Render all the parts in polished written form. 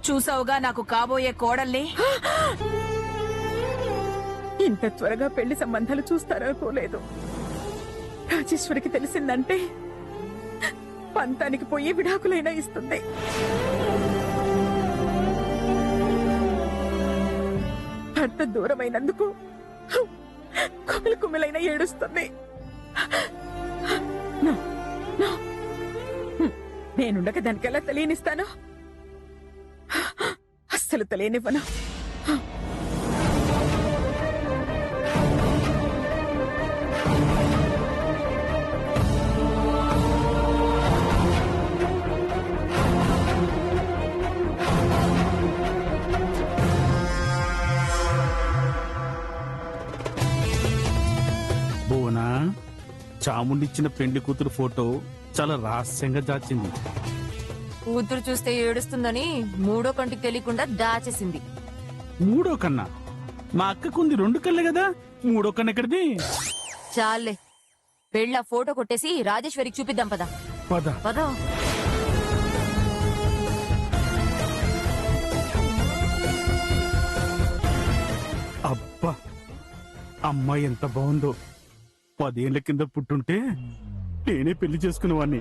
చూసావుగా నాకు కాబోయే కోడల్ని. ఇంత త్వరగా పెళ్లి సంబంధాలు చూస్తారనుకోలేదు. రాజేశ్వరికి తెలిసిందంటే పంతానికి పోయి విడాకులైనా ఇస్తుంది. భర్త దూరమైనందుకు కుమిలి కుమిలైనా ఏడుస్తుంది. నేనుండగా దానికి ఎలా తెలియనిస్తాను? అస్సలు తెలియనివ్వను. బోనా చాముండిచ్చిన పెండ్లి కూతురు ఫోటో చాలా రహస్యంగా దాచింది. కూతురు చూస్తే ఏడుస్తుందని మూడో కంటికి తెలియకుండా దాచేసింది. మూడో కన్నా మా అక్కకుంది 2 కళ్ళే కదా, మూడో కన్నా ఎక్కడిది? చాలే, పెళ్ళ ఫోటో కొట్టేసి రాజేశ్వరికి చూపిద్దాం పదా. పద పదా. అబ్బా, అమ్మాయి ఎంత బాగుందో. 10 ఏళ్ల కింద పుట్టుంటే నేనే పెళ్లి చేసుకునేవాణ్ణి.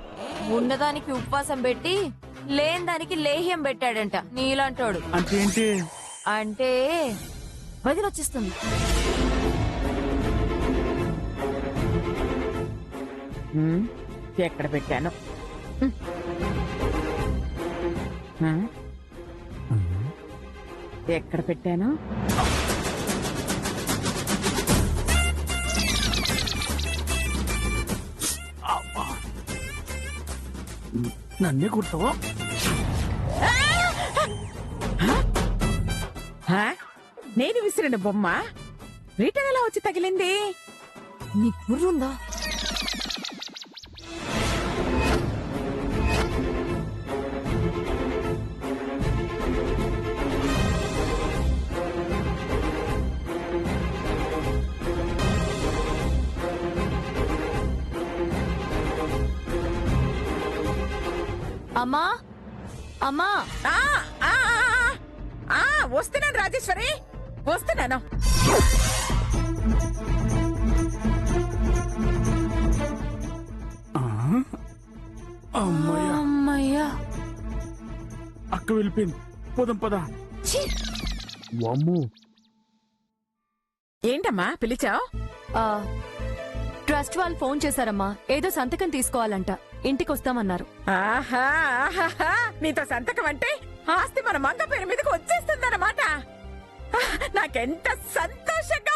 ఉన్నదానికి ఉపవాసం పెట్టి లేని దానికి లేహ్యం పెట్టాడంట నీలాంటోడు. అంటే ఏంటి? అంటే వదిలొచ్చేస్తుంది. ఎక్కడ పెట్టాను? ఎక్కడ పెట్టాను? నన్నే కుడతావా? నేను విసిరిన బొమ్మ రిటర్న్ ఎలా వచ్చి తగిలింది? నీ బుర్రుందా? అమ్మా అమ్మా, వస్తున్నాను రాజేశ్వరి, వస్తున్నాను. అమ్మయ్యా, అక్క వెళ్ళిపోయింది. పోదాం పద. వామ్మో, ఏంటమ్మా పిలిచావు? ట్రస్ట్ వాళ్ళు ఫోన్ చేశారమ్మా, ఏదో సంతకం తీసుకోవాలంట, ఇంటికి వస్తామన్నారు. ఆహా, నీతో సంతకం అంటే ఆస్తి మన మంగ పేరు మీదకి వచ్చేస్తుందన్నమాట. నాకెంత సంతోషంగా.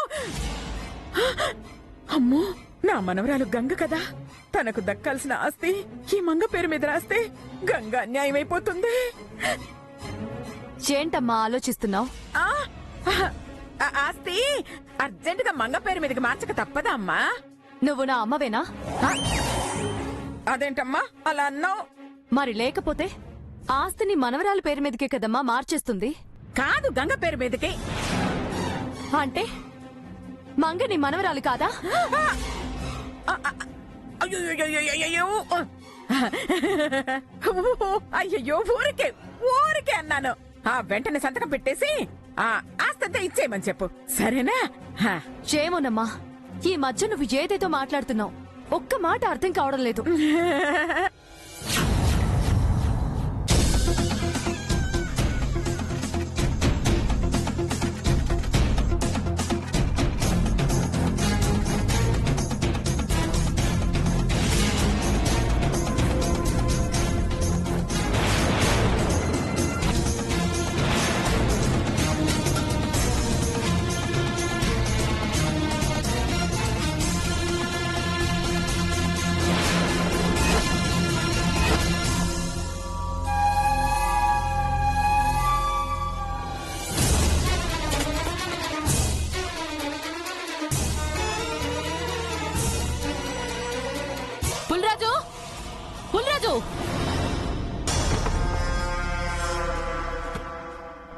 అమ్మో, నా మనవరాలు గంగ కదా, తనకు దక్కాల్సిన ఆస్తి ఈ మంగ పేరు మీద రాస్తే గంగ అన్యాయం అయిపోతుంది. ఏంటమ్మా ఆలోచిస్తున్నావు? ఆస్తి అర్జెంటుగా మంగ పేరు మీదకి మార్చక తప్పదా అమ్మా? నువ్వు నా అమ్మవేనా? అదేంటమ్మా అలా అన్నావు? మరి లేకపోతే ఆస్తిని మనవరాల పేరు మీదకే కదమ్మా మార్చేస్తుంది. కాదు, గంగ పేరు మీదకి. అంటే మంగ నీ మనవరాలు కాదా? అయ్యో, ఊరికే ఊరికే అన్నాను. వెంటనే సంతకం పెట్టేసి ఆస్తంతా ఇచ్చేయమని చెప్పు, సరేనా? చేమోనమ్మా, ఈ మధ్య నువ్వు ఏదేదో మాట్లాడుతున్నావు, ఒక్క మాట అర్థం కావడం లేదు.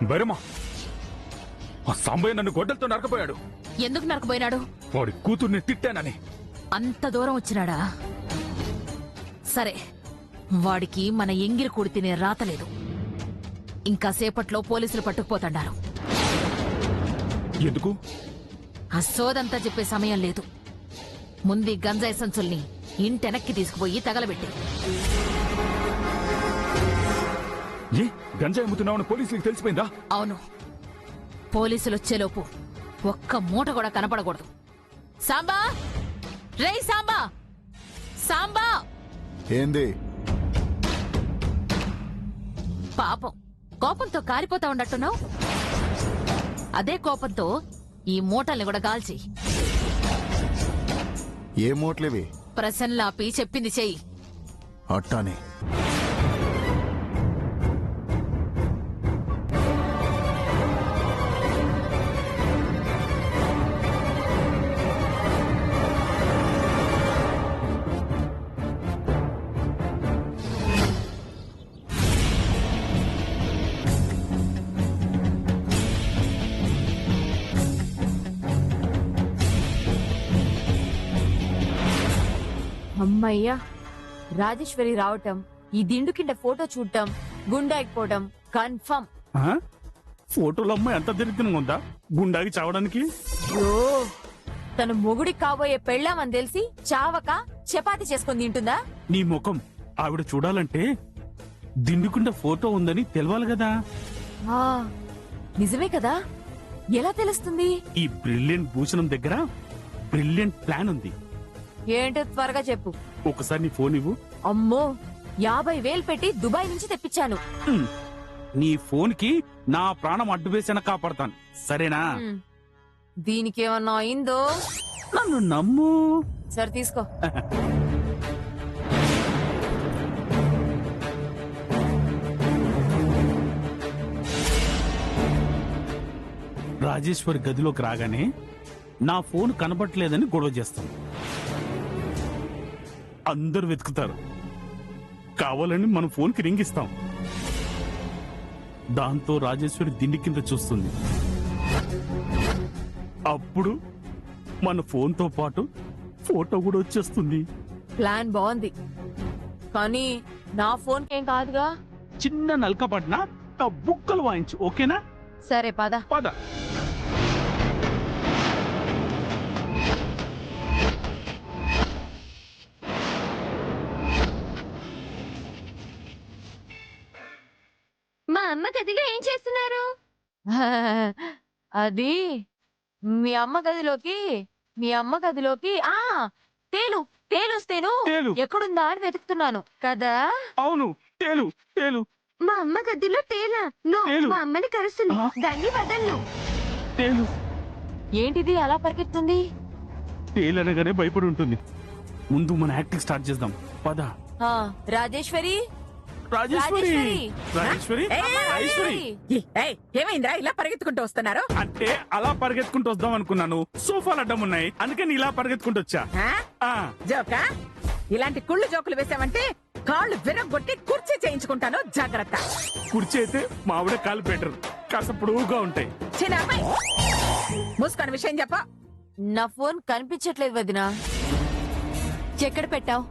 బైరమ్మా, ఆ సాంబయ్య నన్ను గొడ్డలతో నరకపోయాడు. ఎందుకు నరకపోయినాడు? వాడి కూతుర్ని తిట్టానని. అంత దూరం వచ్చినాడా? సరే, వాడికి మన ఎంగిరి కూడి తినే రాతలేదు. ఇంకా సేపట్లో పోలీసులు పట్టుకుపోతాడారు. ఎందుకు? ఆ సోదంతా చెప్పే సమయం లేదు. ముందు గంజాయి సంచుల్ని ఇంటెనక్కి తీసుకుపోయి తగలబెట్టి. ఏ గంజాయి అమ్ముతున్నావని పోలీసులకు తెలిసిపోయిందా? అవును, పోలీసులు వచ్చేలోపు ఒక్క మూట కూడా కనపడకూడదు. సాంబా, రేయ్ సాంబా, సాంబా. ఏంది? పాపం కోపంతో కారిపోతా ఉన్నట్టున్నావు. అదే కోపంతో ఈ మూటల్ని కూడా కాల్చి. ఏ మూట్లేవి? ప్రసన్లాపి చెప్పింది చెయ్యి. అట్టానే. అమ్మయ్యా, రాజేశ్వరి రావటం, ఈ దిండు కింద ఫోటో చూడటం, గుండా అయిపోవడం కన్ఫర్మ్. ఆ? ఫోటోలో అమ్మాయి ఎంత దరిద్రంగా ఉందా గుండాకి చావడానికి? ఓ, తను మొగుడి కాబోయే పెళ్ళామని తెలిసి చావక చపాతి చేసుకొని తింటుందా? నీ ముఖం ఆవిడ చూడాలంటే దిండుకుండ ఫోటో ఉందని తెలవాలి కదా. ఆ, నిజమే కదా, ఎలా తెలుస్తుంది? ఈ బ్రిలియంట్ భూషణం దగ్గర బ్రిలియంట్ ప్లాన్ ఉంది. ఏంటో త్వరగా చెప్పు. ఒకసారి నీ ఫోన్ ఇవ్వు. అమ్మో, 50,000 పెట్టి దుబాయ్ నుంచి తెప్పించాను. హ్మ్. నీ ఫోన్ కి నా ప్రాణం అడ్డు వేసిన కాపాడతాను, సరేనా? దీనికేమన్నా అయిందో? నన్ను నమ్ము. సరే తీసుకో. రాజేశ్వరి గదిలోకి రాగానే నా ఫోన్ కనబట్లేదని గొడవ చేస్తాను. అందరూ వెతుకుతారు. కావాలని మన ఫోన్ కి రింగ్ ఇస్తాం. దాంతో రాజేశ్వరి దిండి కింద చూస్తుంది. అప్పుడు మన ఫోన్ తో పాటు ఫోటో కూడా వచ్చేస్తుంది. ప్లాన్ బాగుంది, కానీ నా ఫోన్ కేం కాదుగా. చిన్న నల్క పడినా బుక్కలు వాయించు, ఓకేనా? సరే పద. పద. మా అమ్మ గదిలో ఏం చేస్తున్నారు? అది మీ అమ్మ గదిలోకి తేలు తేలు ఎక్కడుందా అని వెతుకుతున్నాను కదా. అవును, తేలు తేలు. మా అమ్మ గదిలో తేలా? తేలు. మా అమ్మని కరుస్తుంది, దాన్ని వదలను. తేలు. ఏంటిది అలా పరిగెత్తుంది? తేలు అనగానే భయపడి ఉంటుంది. ముందు మన యాక్టింగ్ స్టార్ట్ చేద్దాం, పద. రాజేశ్వరి, రాజేశ్వరి, రాజేశ్వరి, రాజేశ్వరి. ఏమైందిరా ఇలా పరిగెత్తుకుంటూ వస్తున్నారు? అంటే అలా పరిగెత్తుకుంటూ వద్దాం అనుకున్నాను. సోఫాలు అడ్డం ఉన్నాయి, అందుకని ఇలా పరిగెత్తుకుంటూ వచ్చా. జోకా? ఇలాంటి కుళ్ళు జోకులు వేసావంటే కాళ్ళు విరగొట్టి కుర్చీ చేయించుకుంటాను, జాగ్రత్త. కుర్చీ అయితే మావిడ కాలు బెటర్, కాస్త పొడవుగా ఉంటాయి. చిన్న అమ్మాయి, మూసుకొని విషయం చెప్ప. నా ఫోన్ కనిపించట్లేదు వదినా. ఎక్కడ పెట్టావు?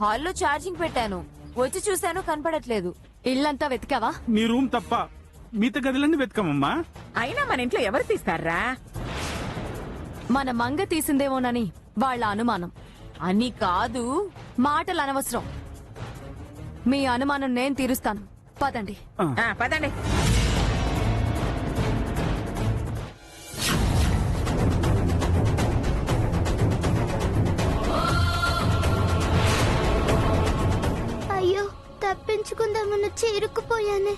హాల్లో ఛార్జింగ్ పెట్టాను, వచ్చి చూశాను కనపడట్లేదు. ఇల్లంతా వెతికావా? మీ రూమ్ తప్ప మిగతా గదిలన్నీ వెతకమమ్మా. అయినా మన ఇంట్లో ఎవరు తీస్తారా? మన మంగ తీసిందేమోనని వాళ్ళ అనుమానం. అని కాదు, మాటలు అనవసరం. మీ అనుమానం నేను తీరుస్తాను, పదండి. పదండి. అయ్యో, తప్పించుకుందామని చేరుకుపోయానే.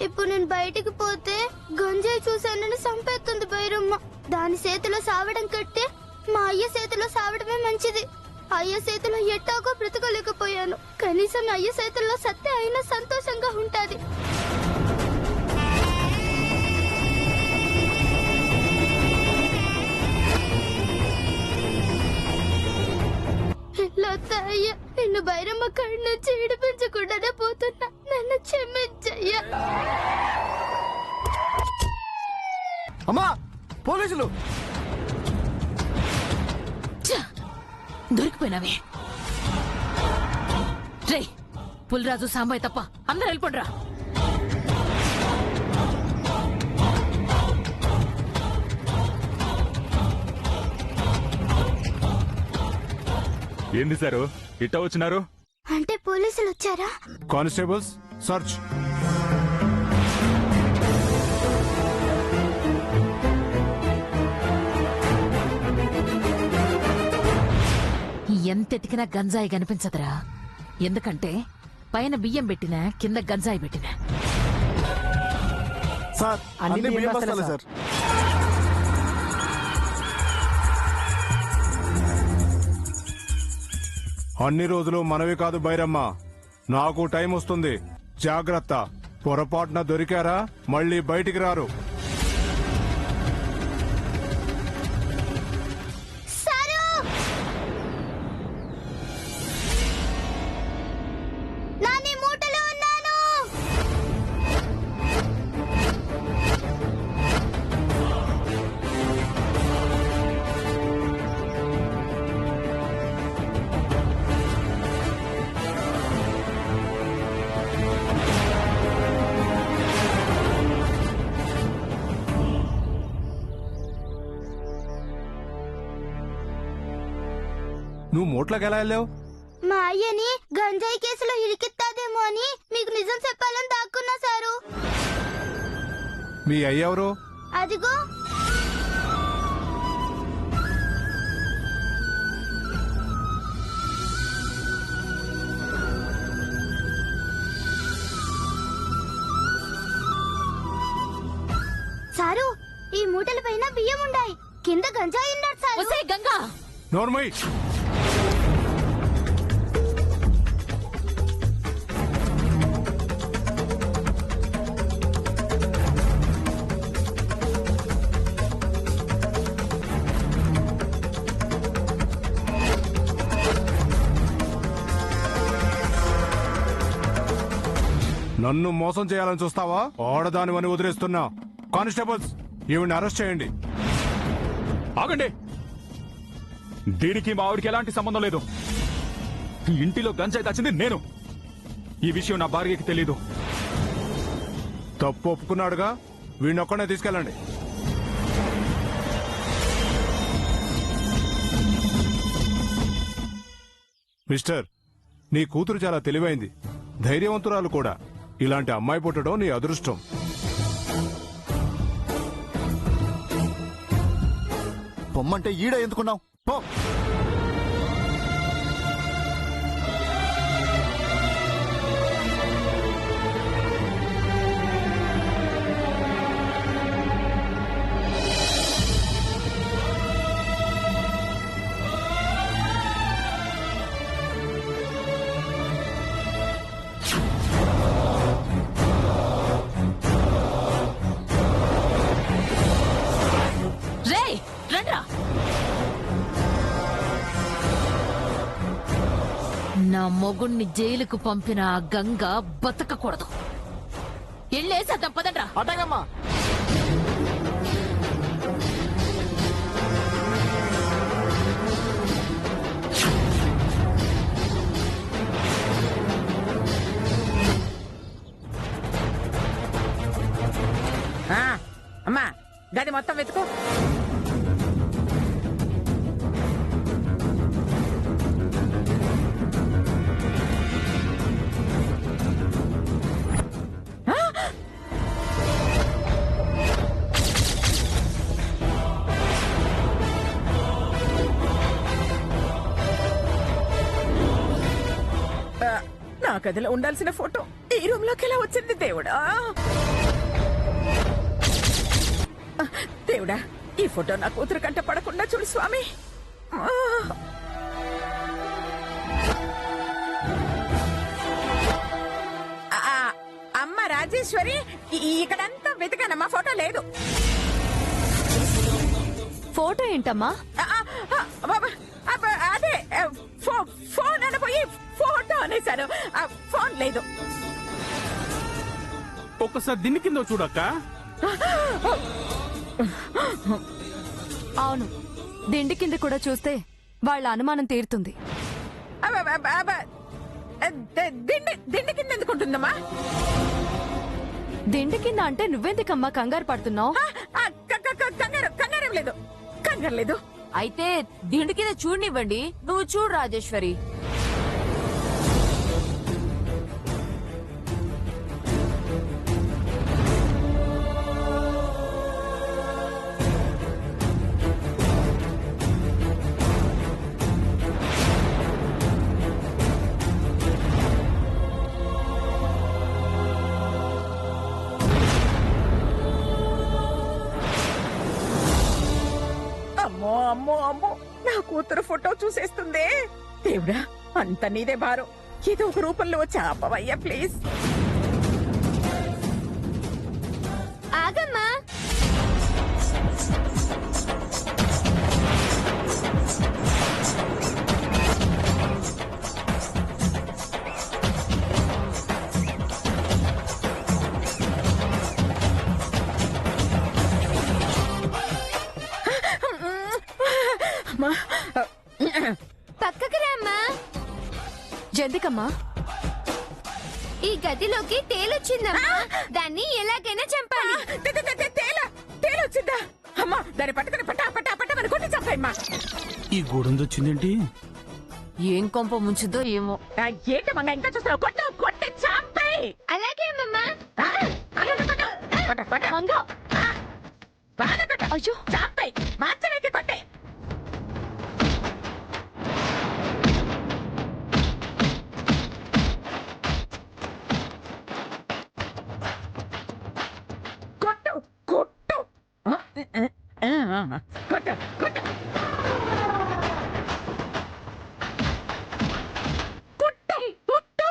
ఇప్పుడు నేను బయటికి పోతే గంజాయి చూశానని చంపేస్తుంది బైరమ్మ. దాని చేతిలో సావడం కట్టే మా అయ్య చేతిలో సావడమే మంచిది. అయ్య చేతిలో ఎట్టాగో బ్రతకలేకపోయాను. కనీసం అయ్య చేతుల్లో సత్తే అయినా సంతోషంగా ఉంటాది. అయ్య, నిన్ను బైరమ్మ కళ్ళ నుంచి విడిపించకుండానే పోతున్నా, నన్ను క్షమించయ్యా. అమ్మా, పోలీసులు! దొరికిపోయినావే. రే, పుల్రాజు సాంబయ్య తప్ప అందరూ వెళ్ళిపోండ్రా. ఏంది సారు ఇట్టా వచ్చినారు? అంటే పోలీసులు వచ్చారా? Constables search. ఎంత ఎతికినా గంజాయి కనిపించదురా. ఎందుకంటే పైన బియ్యం పెట్టినా కింద గంజాయి పెట్టినా. సార్ అన్ని బియ్యం బస్తాలే సార్. అన్ని రోజులు మనవి కాదు బైరమ్మ, నాకు టైం వస్తుంది. జాగ్రత్త, పొరపాటున దొరికారా మళ్ళీ బయటికి రారు. సారు! నాని మూటలో ఉన్నాను. నువ్వు మూట్లోకి ఎలా వెళ్ళావు? మా అయ్యని గంజాయి కేసులో ఇరికిస్తాదేమో అని మీకు నిజం చెప్పాలని దాక్కున్నా సారు. మీ అయ్య ఎవరు? అదిగో సారు, ఈ మూటల పైన బియ్యం ఉండాయి, కింద గంజాయి ఉన్నాడు సారు. ఒసేయ్ గంగా, నోర్మై. నన్ను మోసం చేయాలని చూస్తావా? ఆడదానివని వదిలేస్తున్నా. కానిస్టేబుల్స్, ఈవిని అరెస్ట్ చేయండి. ఆగండి, దీనికి మా ఆవిడికి ఎలాంటి సంబంధం లేదు. ఈ ఇంటిలో గంజాయి దాచింది నేను. ఈ విషయం నా భార్యకి తెలీదు. తప్పు ఒప్పుకున్నాడుగా, వీడినొక్కడే తీసుకెళ్ళండి. మిస్టర్, నీ కూతురు చాలా తెలివైంది, ధైర్యవంతురాలు కూడా. ఇలాంటి అమ్మాయి పుట్టడం నీ అదృష్టం. పొమ్మంటే ఈడ ఎందుకున్నావు? పో. రేయ్ రండ్రా. నా మొగుణ్ణి జైలుకు పంపిన ఆ గంగ బతకకూడదు. ఎళ్ళేసేద్దాం పదండ్రా. అటగమ్మా. ఆ, అమ్మా గది మొత్తం వెతుకో. నా గదిలో ఉండాల్సిన ఫోటో ఈ రూమ్ లోకి ఎలా వచ్చింది దేవుడా? దేవుడా, ఈ ఫోటో నా కూతురు కంట పడకుండా చూడు స్వామి. అమ్మ రాజేశ్వరి, ఇక్కడంతా వెతికానమ్మా, ఫోటో లేదు. ఫోటో ఏంటమ్మా? అదే ఫోన్ అనపోయి ఫోటో అనేసాను. ఫోన్ లేదు. ఒక్కసారి దిన్ని కింద చూడక్క. అవును, దిండి కింద కూడా చూస్తే వాళ్ళ అనుమానం తీరుతుంది. దిండి కింద ఎందుకుంటుందమ్మా? దిండి కింద అంటే నువ్వెందుకమ్మా కంగారు పడుతున్నావు? కంగారం లేదు, కంగారు లేదు. అయితే దిండు కింద చూడనివ్వండి. నువ్వు చూడు రాజేశ్వరి. అమ్మో అమ్మో అమ్మో, నా కూతురు ఫోటో చూసేస్తుందే. దేవుడా, అంత నీదే భారం. ఏదో ఒక రూపంలో వచ్చి ఆపవయ్యా ప్లీజ్. ఆగమ్మా. పక్కకు రామ్మా. జంతికమ్మా, ఈ గదిలోకి తేలొచ్చిందమ్మా. దాన్ని ఎలాగైనా చంపాలి. తేలొచ్చిందా? అమ్మా, దాన్ని పట్టుకుని పట్టా పట్టా పట్టమని కొట్టి చంపాయమ్మా. ఈ గూడెందు వచ్చిందేంటి? ఏం కొంప ముంచుదో ఏమో. ఏంటి మంగ ఇంకా చూస్తావు? కొట్టు కొట్టి చంపాయి. అలాగే అమ్మమ్మా. మంగ అయ్యో చంపాయి. మాత్రమే కొట్టే. కొట్టు కొట్టు కొట్టు కొట్టు కొట్టు కొట్టు.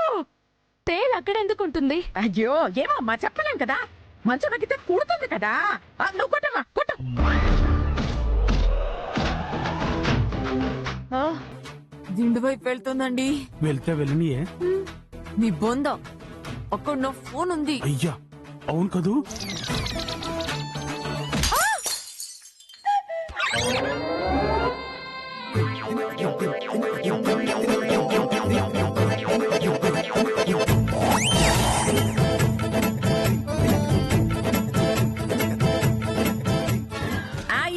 తేలు అక్కడ ఎందుకు ఉంటుంది? అయ్యో ఏమో అమ్మా, చెప్పలేం కదా. మంచం ఎక్కితే కుడుతుంది కదా. నువ్వు కొట్టమ్మా, కొట్టు. దిండు వైపు వెళ్తుందండి. వెళ్తే వెళ్ళనియే. నీ బొంద, అక్కడ నా ఫోన్ ఉంది. అయ్యా, అవును కదూ.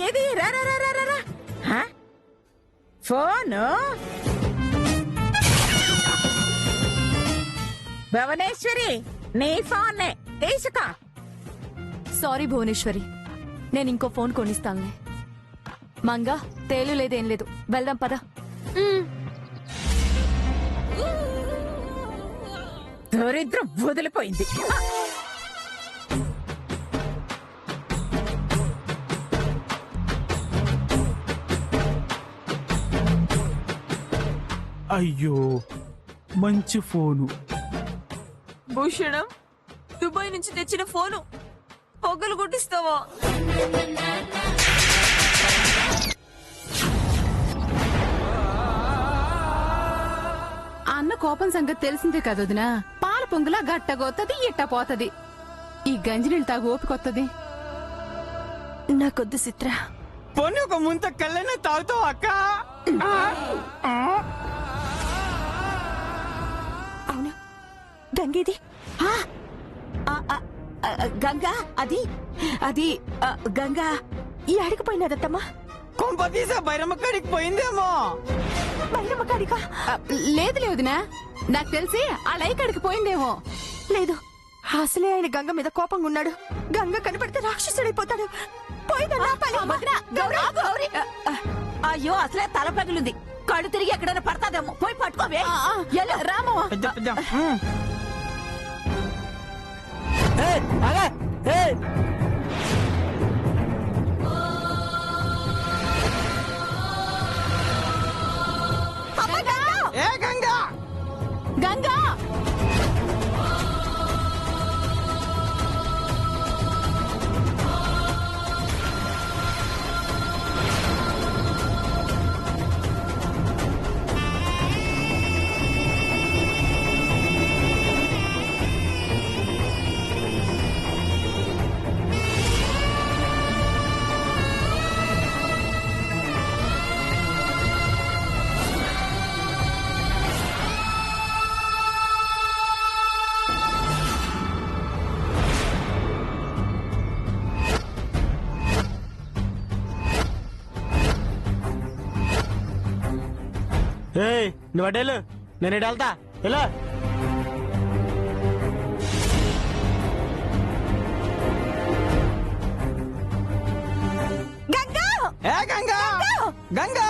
ఏది రా రా రా రా రా. ఫోను భువనేశ్వరి, నీ ఫోన్ తీసుకా. సారీ భువనేశ్వరి, నేను ఇంకో ఫోన్ కొనిస్తానులే. మంగా, తేలు లేదేం లేదు, వెళ్దాం పద. దరిద్రం వదిలిపోయింది. అయ్యో, మంచి ఫోను. భూషణం, దుబాయ్ నుంచి తెచ్చిన ఫోను పొగలు కొట్టిస్తావా? అన్న కోపం సంగతి తెలిసిందే కదొదినా. పాల పొంగులా గట్టగోతది, ఇట్ట పోతది. ఈ గంజినీళ్ళు తాగు ఓపికొత్తది. నాకొద్దు చిత్ర. పొన్ను ఒక ముంత కళ్ళైనా తాగుతావు అక్క. అవును, గంగేది. గంగా, అది అది గంగా ఈ అడిగిపోయినదత్తమ్మా. కొంప తీసా బైరమ్మ కాడికి పోయిందేమో. బైరమ్మ కాడికా? లేదు లేదునా, నాకు తెలిసి ఆ లైకడికి పోయిందేమో. లేదు, అసలే ఆయన గంగ మీద కోపంగా ఉన్నాడు. గంగ కనపడితే రాక్షసుడైపోతాడు. అయ్యో, అసలే తల పగిలింది. కళ్ళు తిరిగి ఎక్కడైనా పడతాదేమో. పోయి పట్టుకోవే. రామో, పెద్ద పెద్ద ఏ గంగా గంగా నువ్వు అడ్డేలు నేను ఇటు వెళ్తా ఇలా గంగా ఏ గంగా గంగా